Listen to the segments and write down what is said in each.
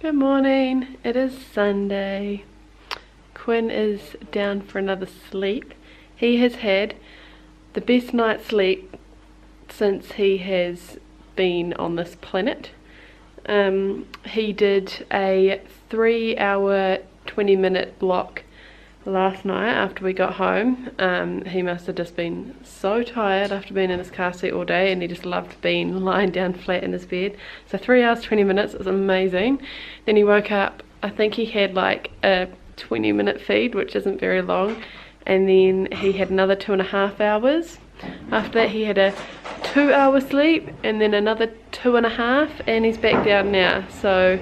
Good morning, it is Sunday. Quinn is down for another sleep. He has had the best night's sleep since he has been on this planet. He did a 3-hour 20-minute block last night after we got home. He must have just been so tired after being in his car seat all day, and he just loved being lying down flat in his bed. So 3 hours 20 minutes is amazing. Then he woke up, I think he had like a 20-minute feed, which isn't very long, and then he had another 2.5 hours. After that he had a 2-hour sleep and then another 2.5, and he's back down now. So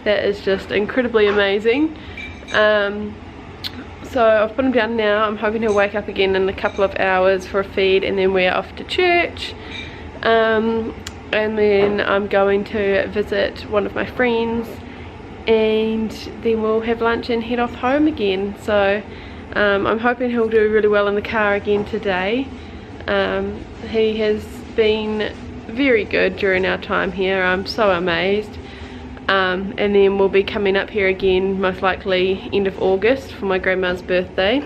that is just incredibly amazing. So I've put him down now. I'm hoping he'll wake up again in a couple of hours for a feed, and then we're off to church. And then I'm going to visit one of my friends, and then we'll have lunch and head off home again. So I'm hoping he'll do really well in the car again today. He has been very good during our time here. I'm so amazed. And then we'll be coming up here again most likely end of August for my grandma's birthday.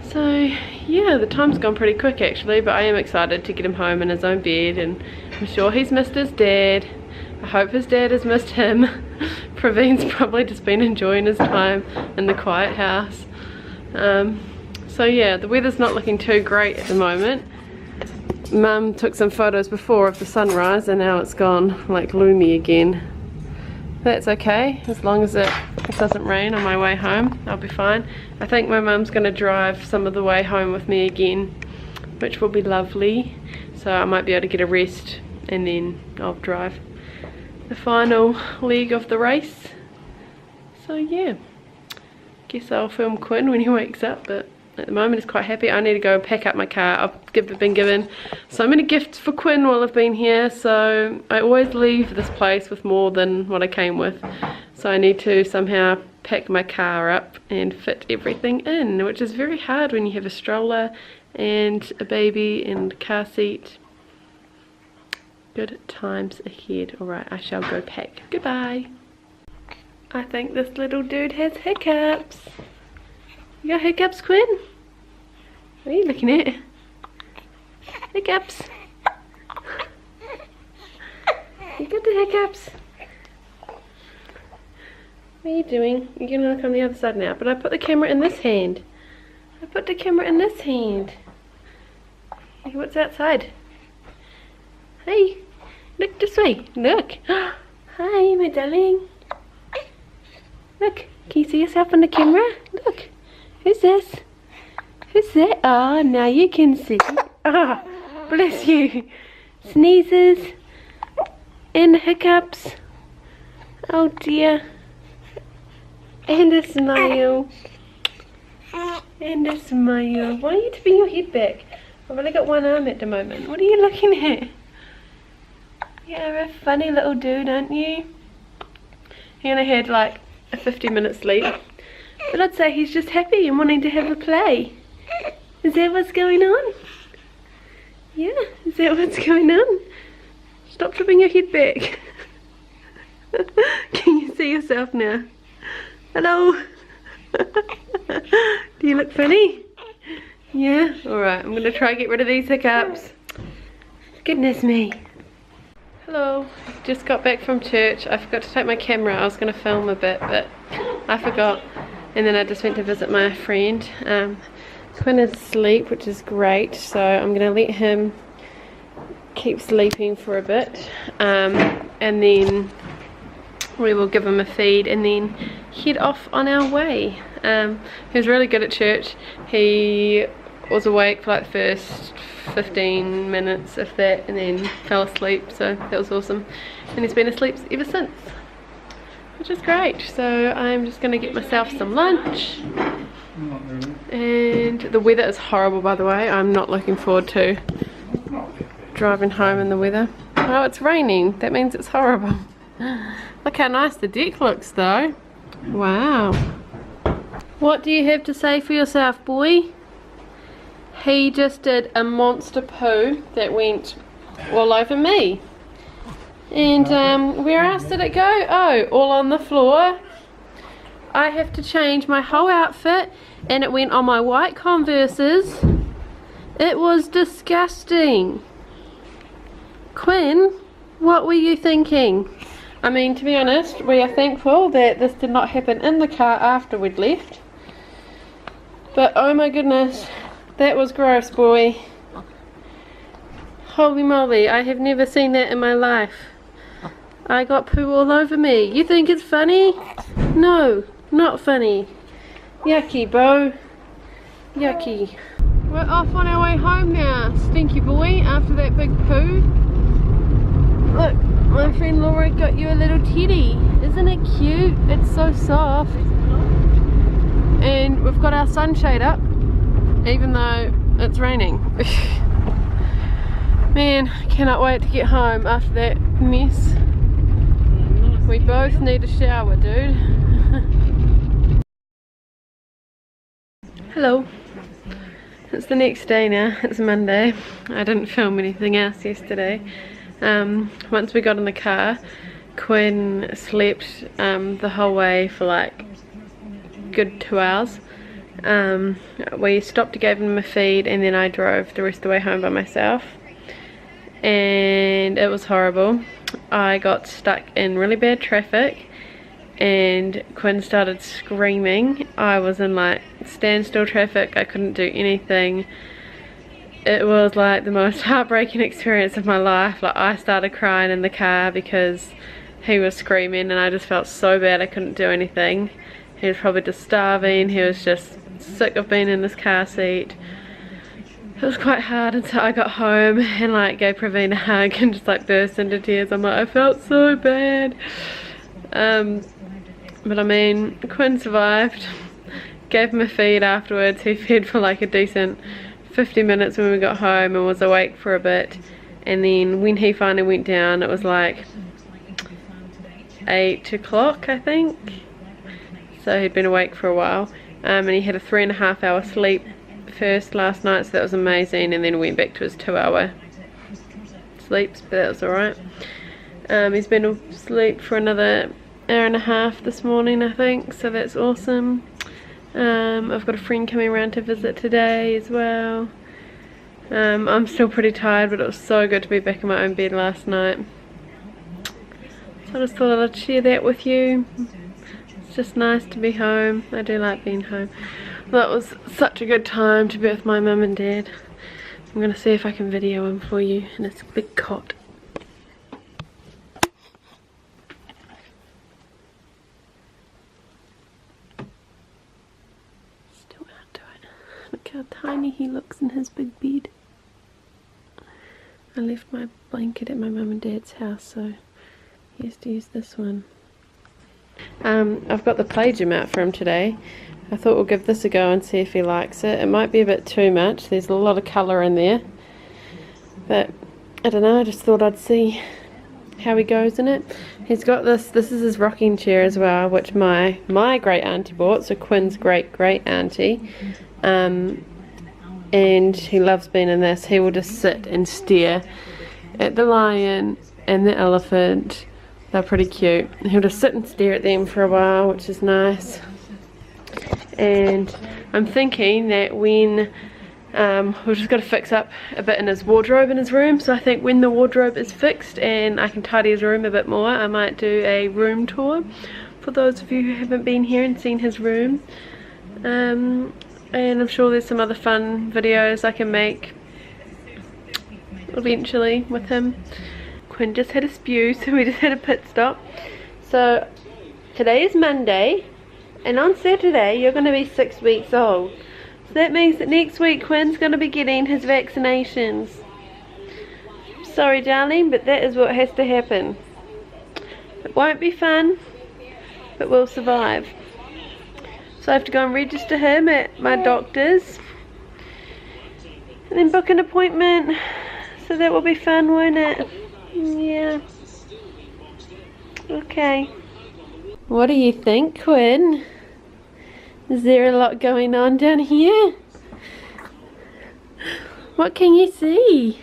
So yeah, the time's gone pretty quick actually, but I am excited to get him home in his own bed, and I'm sure he's missed his dad. I hope his dad has missed him. Praveen's probably just been enjoying his time in the quiet house. So yeah, the weather's not looking too great at the moment. Mum took some photos before of the sunrise, and now it's gone like gloomy again. That's okay, as long as it doesn't rain on my way home, I'll be fine. I think my mum's going to drive some of the way home with me again, which will be lovely. So I might be able to get a rest, and then I'll drive the final leg of the race. So yeah, guess I'll film Quinn when he wakes up, but at the moment he's quite happy. I need to go pack up my car. I've been given so many gifts for Quinn while I've been here, so I always leave this place with more than what I came with. So I need to somehow pack my car up and fit everything in, which is very hard when you have a stroller and a baby and a car seat. Good times ahead. Alright, I shall go pack. Goodbye. I think this little dude has hiccups. You got hiccups, Quinn? What are you looking at? Hiccups. You got the hiccups. What are you doing? You're gonna look on the other side now. But I put the camera in this hand. I put the camera in this hand. Look what's outside. Hey, look this way. Look. Hi, my darling. Look, can you see yourself on the camera? Look. Who's this? Who's that? Oh, now you can see. Oh, bless you. Sneezes and hiccups. Oh dear. And a smile. And a smile. Why are you tipping your head back? I've only got one arm at the moment. What are you looking at? You're a funny little dude, aren't you? He only had like a 50-minute sleep. But I'd say he's just happy and wanting to have a play. Is that what's going on? Yeah, is that what's going on? Stop flipping your head back. Can you see yourself now? Hello? Do you look funny? Yeah? Alright, I'm going to try and get rid of these hiccups. Goodness me. Hello, just got back from church. I forgot to take my camera. I was going to film a bit, but I forgot. And then I just went to visit my friend. Quinn is asleep, which is great, so I'm going to let him keep sleeping for a bit, and then we will give him a feed and then head off on our way. He was really good at church. He was awake for like the first 15 minutes, if that, and then fell asleep, so that was awesome. And he's been asleep ever since, which is great. So I'm just going to get myself some lunch. And the weather is horrible, by the way. I'm not looking forward to driving home in the weather. Oh, it's raining. That means it's horrible. Look how nice the deck looks though. Wow. What do you have to say for yourself, boy? He just did a monster poo that went all over me. And where else did it go? Oh, all on the floor. I have to change my whole outfit, and it went on my white Converses. It was disgusting. Quinn, what were you thinking? I mean, to be honest, we are thankful that this did not happen in the car after we'd left. But oh my goodness, that was gross, boy. Holy moly, I have never seen that in my life. I got poo all over me. You think it's funny? No, not funny. Yucky, Bo. Yucky. We're off on our way home now, stinky boy, after that big poo. Look, my friend Laura got you a little teddy. Isn't it cute? It's so soft. And we've got our sunshade up, even though it's raining. Man, cannot wait to get home after that mess. We both need a shower, dude. Hello. It's the next day now, it's Monday. I didn't film anything else yesterday. Once we got in the car, Quinn slept the whole way for like good 2 hours. We stopped and gave him a feed, and then I drove the rest of the way home by myself. And it was horrible. I got stuck in really bad traffic, and Quinn started screaming. I was in like standstill traffic. I couldn't do anything. It was like the most heartbreaking experience of my life. Like, I started crying in the car because he was screaming, and I just felt so bad I couldn't do anything. He was probably just starving. He was just sick of being in this car seat. It was quite hard until I got home and like gave Praveen a hug and just like burst into tears. I'm like, I felt so bad. But I mean, Quinn survived. Gave him a feed afterwards. He fed for like a decent 50 minutes when we got home and was awake for a bit. And then when he finally went down, it was like 8 o'clock, I think. So he'd been awake for a while. And he had a 3.5 hour sleep first last night, so that was amazing. And then went back to his 2-hour sleeps, but that was alright. He's been asleep for another 1.5 hours this morning, I think, so that's awesome. I've got a friend coming around to visit today as well. I'm still pretty tired, but it was so good to be back in my own bed last night. So I just thought I'd share that with you. It's just nice to be home. I do like being home. That was such a good time to be with my mum and dad. I'm going to see if I can video him for you in his big cot. Still out to it. Look how tiny he looks in his big bed. I left my blanket at my mum and dad's house, so he has to use this one. I've got the play gym out for him today. I thought we'll give this a go and see if he likes it. It might be a bit too much. There's a lot of colour in there. But I don't know, I just thought I'd see how he goes in it. He's got this is his rocking chair as well, which my great auntie bought, so Quinn's great auntie. And he loves being in this. He will just sit and stare at the lion and the elephant. They're pretty cute. He'll just sit and stare at them for a while, which is nice. And I'm thinking that when we've just got to fix up a bit in his wardrobe in his room, so I think when the wardrobe is fixed and I can tidy his room a bit more, I might do a room tour for those of you who haven't been here and seen his room. And I'm sure there's some other fun videos I can make eventually with him. Quinn just had a spew, so we just had a pit stop. So today is Monday, and on Saturday you're going to be 6 weeks old. So that means that next week Quinn's going to be getting his vaccinations. Sorry darling, but that is what has to happen. It won't be fun, but we'll survive. So I have to go and register him at my doctor's and then book an appointment. So that will be fun, won't it? Yeah. Okay. What do you think, Quinn? Is there a lot going on down here? What can you see?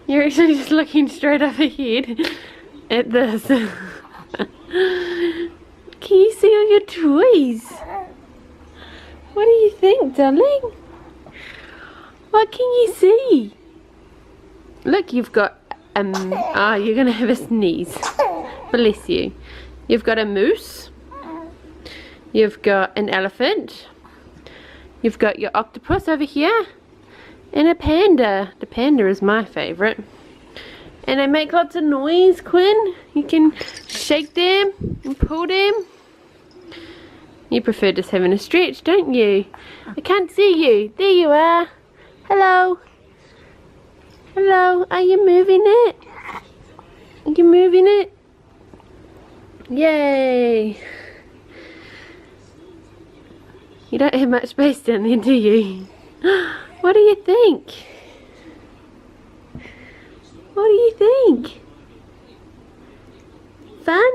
You're actually just looking straight overhead at this. Can you see all your toys? What do you think, darling? What can you see? Look, you've got you're gonna have a sneeze. Bless you. You've got a moose. You've got an elephant. You've got your octopus over here. And a panda. The panda is my favourite. And they make lots of noise, Quinn. You can shake them and pull them. You prefer just having a stretch, don't you? I can't see you. There you are. Hello. Hello. Are you moving it? Are you moving it? Yay. You don't have much space down there, do you? What do you think? What do you think? Fun?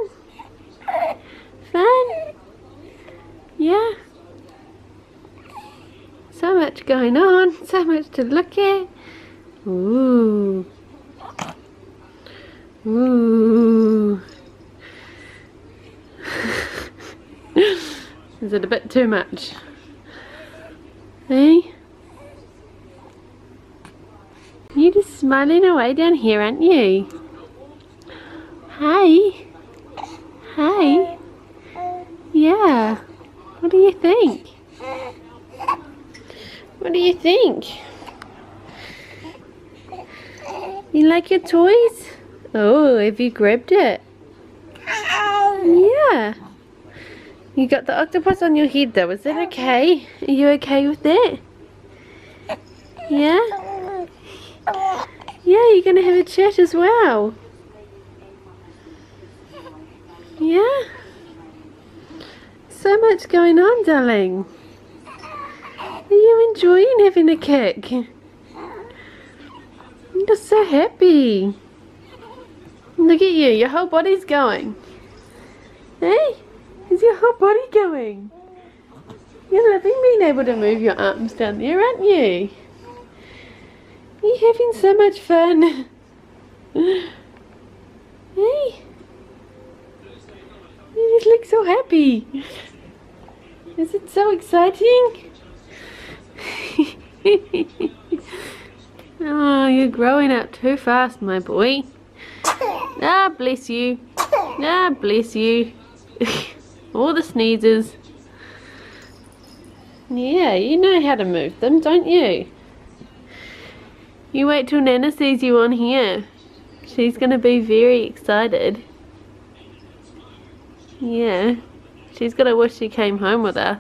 Fun? Yeah? So much going on, so much to look at. Ooh. Ooh. Is it a bit too much? Hey? You're just smiling away down here, aren't you? Hey? Hey? Yeah. What do you think? What do you think? You like your toys? Oh, have you grabbed it? Yeah. You got the octopus on your head though, is that okay? Are you okay with that? Yeah? Yeah, you're gonna have a chat as well. Yeah? So much going on, darling. Are you enjoying having a kick? You're so happy. Look at you, your whole body's going. Hey? Is your whole body going? You're loving being able to move your arms down there, aren't you? You're having so much fun. Hey? You just look so happy. Is it so exciting? Oh, you're growing up too fast, my boy. Ah, bless you. Ah, bless you. All the sneezes. Yeah, you know how to move them, don't you? You wait till Nana sees you on here. She's gonna be very excited. Yeah. She's gonna wish she came home with us.